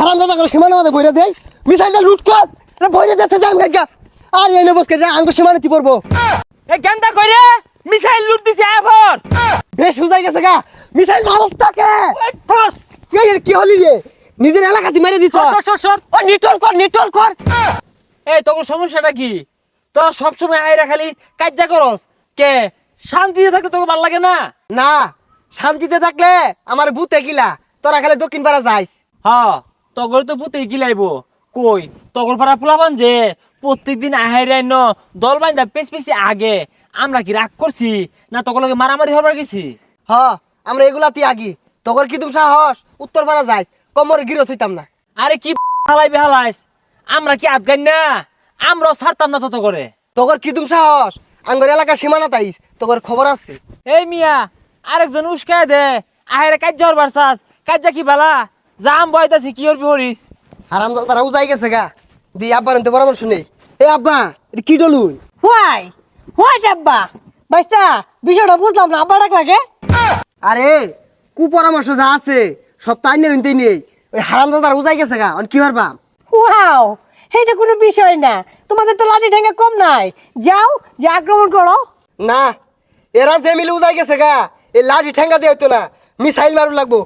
হারাম দাদা করে সীমানা মধ্যে বইরা দেই মিসাইলটা লুট কর বইরা দিতে যাম গাইগা আর এনে বসকে যা আঙ্গ সীমানা তি পড়বো এ গেন্দা কইরে মিসাইল লুট দিছে এবার বেশ হুজাই গেছে গা মিসাইল মারস্তাকে ঠস কি হলি রে নিজের এলাকাতে মেরে দিছ সর ও নিটল কর এই তোর সমস্যাটা কি তোরা সব সময় আইরা খালি কাজ্জা করস কে শান্তিতে থাকতে তোকে ভালো লাগে না না শান্তিতে থাকলে আমার ভূতে গিলা তোরা খালি দক্ষিণ পাড়া যাইস হ্যাঁ তগর তো পুতে গিলাইবো কই তগর পাড়া পোলাবান যে প্রত্যেকদিন আহাইরাই ন দল বাইন্দা পেছি আগে আমরা কি রাগ করছি না তগর লগে মারামারি হবার গেছি হ আমরা এগুলাতে আগি তোর কি তুমি সাহস উত্তর পাড়া যাইস কমর গিরো হইতাম না আরে কি হালাইস আমরা কি আদগাই না আমরাও ছাড়তাম না তত করে তোর কি তুমি সাহস আঙ্গর এলাকার সীমানা তাইস তোর খবর আছে এই মিয়া আরেকজন উস্কায় দে আহেরে কাজ্জা হরবার চাস কাজ্জা কি বালা জাম বয়তাছি কি হরবি হরিস হারাম তারা উজাই গেছে গা দি আব্বার তো পরামর্শ নেই এ আব্বা এটা কি ডলুন হোয়াই আব্বা বাইস্তা বিষয়টা বুঝলাম না আব্বা ডাক লাগে আরে কু পরামর্শ যা আছে সব তাই নিতে নেই ওই হারাম দাদার উজাই গেছে গা কি পারবা ওয়াও এটা কোনো বিষয় না তোমাদের তো লাঠি ঠেঙ্গা কম নাই যাও যে আক্রমণ করো না এরা যে মিলে উজাই গেছে গা এই লাঠি ঠেঙ্গা দিয়ে হইতো না মিসাইল মারু লাগবো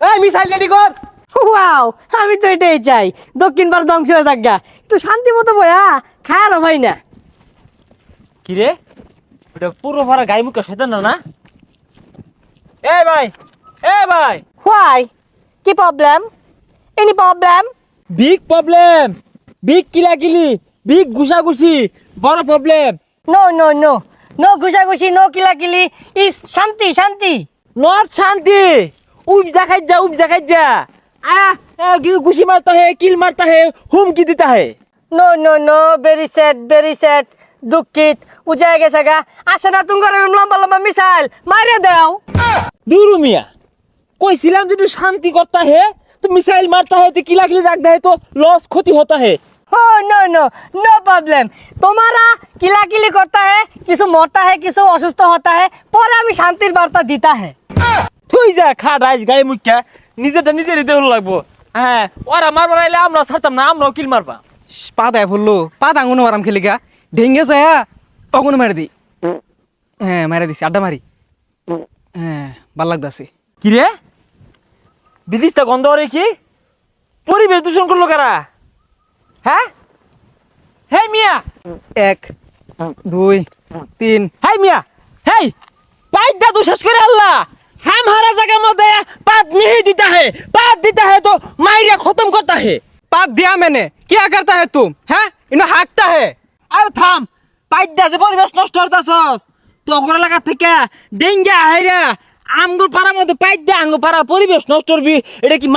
এই মিসাইল রেডি কর ওয়াও আমি তো এটাই চাই দক্ষিণ ভারত ধ্বংস হয়ে থাক গা একটু শান্তি মতো বয়া খায়ারও ভাই না কি রে ওটা পুরো ভরা গায়ে মুখে শয়তান না এ ভাই হোয়াই কি problem any problem problem big কিলাকিলি বিগ ঘুষাঘুষি বড় problem no no no no ঘুষাঘুষি নো কিলাকিলি ইস শান্তি শান্তি নট শান্তি उपजा खाइजा घुसी मारता है किल मारता है हुमकी देता है no no no very sad দুঃখিত উজায় গেছে গা আসে না তুমি লম্বা লম্বা মিসাইল মারিয়ে দাও दूर मिया कोई सिलाम जो शांति करता है तो मिसाइल मारता है तो किला किली रखता है तो लॉस क्षति होता है हो नो नो नो प्रॉब्लम तुम्हारा किलाकिली करता है किसी मरता है किसी অসুস্থ होता है पर আমি শান্তির বার্তা দিতা है তুই যা খা রাইস গায়ে মুখা নিজেরটা নিজেরই দেহ লাগবো হ্যাঁ ওরা মারবার আইলে আমরা ছাড়তাম না আমরাও কিল মারবা পা দেয় বললো পা দাঙ্গুনো মারাম খেলিকা ঢেঙ্গে যায় অগুনো মেরে দি হ্যাঁ মেরে দিছি আড্ডা মারি হ্যাঁ ভাল লাগতাছে কি রে বিদিশটা গন্ধ রে কি পরিবেশ দূষণ করলো কারা হ্যাঁ হে মিয়া 1 2 3 হাই মিয়া হেই पाइप दा तू शेष करे अल्लाह हमारा जगह मत पात नहीं देता है तो मायरा खत्म करता है पात दिया मैंने क्या करता है तुम हैं इन्हें हाँकता है अरे थाम पाइप दा जे परिवेश नष्ट करताছস তো ওগরা লাগা থেকে ডেঙ্গা হাইরা আমগুর পাড়ার মধ্যে পাইপ দে আঙ্গুর পাড়া পরিবেশ নষ্ট করবি এটা কি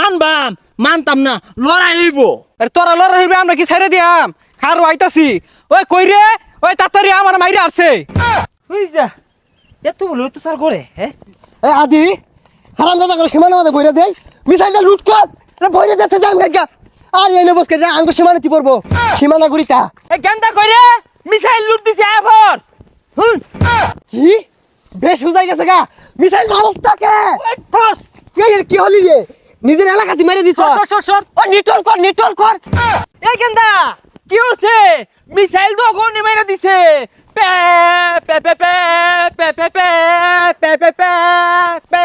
মানতাম না লড়াই হইব আরে তোরা লড়া হইবে আমরা কি ছেড়ে দিয়াম খারো আইতাছি ওই কই রে ওই তাতারি আমার মাইরা আসছে বুঝছা এত বলে তো স্যার করে হ্যাঁ এ আদি হারাম দাদা করে সীমানা মধ্যে বইরা দেই মিসাইলটা লুট কর বইরা দিতে যাম গাইগা আর এনে বসকে যা আঙ্গ সীমানা তি পড়বো সীমানা গুরিতা এ গেন্দা কইরে মিসাইল লুট দিছে এবার কি বেশ হুজাই গেছে গা মিসাইল মারস্তাকে ঠস কি হলি রে নিজের এলাকাতে মেরে দিছ সর ও নিটল কর এই গেন্দা কি হচ্ছে মিসাইল তো গনি মেরে দিছে pay pay pay pay pay pay pay pay pay pay pay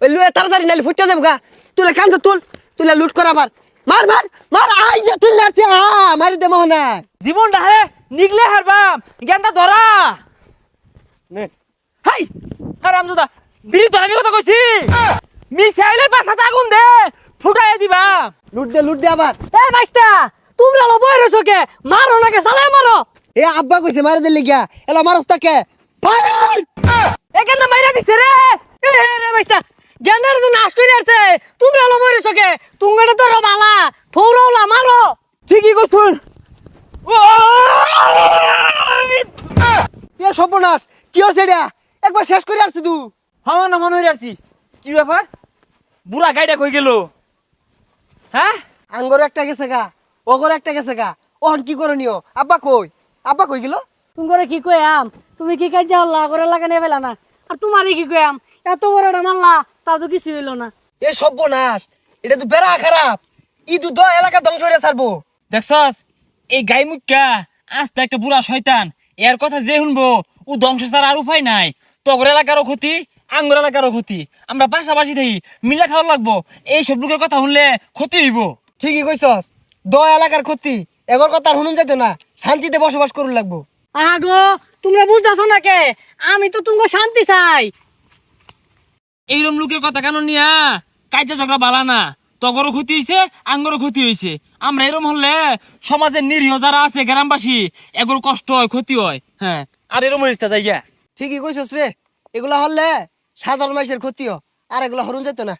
ওই লুয়ে তাড়াতাড়ি নালি ফুটতে যাবো গা তুলে কান্ত তুলে লুট কর আবার মার আই যে তুই লাগছে মারি দে মোহনা জীবনটা হে নিগলে হারবাম গেন্দা ধরা নে হাই হারামজাদা বিড়ি ধরাবি কথা কইছি মিসাইলের পাছাতে আগুন দে ফুটাই দিবা লুট দে আবার এ বাইস্তা তোমরা লো বইরেছো কে মারো নাকি সালে মারো এ আব্বা কইছে মারি দে লিগা এলা মারস্তাকে ফায়ার এখানে মাইরা দিছে রে এ রে বাইস্তা জ্ঞানের তো নাশ করে আসছে তোমরা লো বইরেছো কে তুঙ্গটা তো বালা থৌরাওলা মারো ঠিকই কইছুন এ সর্বনাশ কি হচ্ছে এটা একবার শেষ করে আসছি তুই হাওয়া না মনে হইরা আসছি কি ব্যাপার বুড়া গাইডা কই গেল হ্যাঁ আঙ্গর একটা গেছে গা ওগর একটা গেছে গা ওহন কি করনিও আব্বা কই গেল তুঙ্গরে কি কইয়াম তুমি কি কাজ যাওলা করে লাগানে ফেলা না আর তোমারে কি কইয়াম এত বড়টা মারলা তাও তো কিছু হইলো না এ সর্বনাশ এটা তো বেড়া খারাপ ইদু দ এলাকা ধ্বংস হয়ে ছাড়বো। দেখছস এই গাই মুখ্যা আস্তে একটা বুড়া শয়তান, এর কথা যে শুনবো ও ধ্বংস ছাড়া আর উপায় নাই। তগর এলাকারও ক্ষতি, আঙ্গুর এলাকারও ক্ষতি, আমরা পাশাপাশি থাকি মিলা খাওয়া লাগবো। এইসব লোকের কথা শুনলে ক্ষতি হইব। ঠিকই কইছস, দ এলাকার ক্ষতি এগর কথা আর শুনুন যাইতো না, শান্তিতে বসবাস করুন লাগবো। আগো তোমরা বুঝতেছো না কে, আমি তো তুমি শান্তি চাই। এইরকম লোকের কথা কেন নিয়া কাজা ঝগড়া বালা না। তগরও ক্ষতি হয়েছে, আঙ্গরও ক্ষতি হয়েছে। আমরা এরকম হলে সমাজের নিরীহ যারা আছে গ্রামবাসী এগুলো কষ্ট হয়, ক্ষতি হয়। হ্যাঁ, আর এরকম হইছে জায়গা। ঠিকই কইছস রে, এগুলা হলে সাধারণ মানুষের ক্ষতিও, আর এগুলা হরুন যেত না।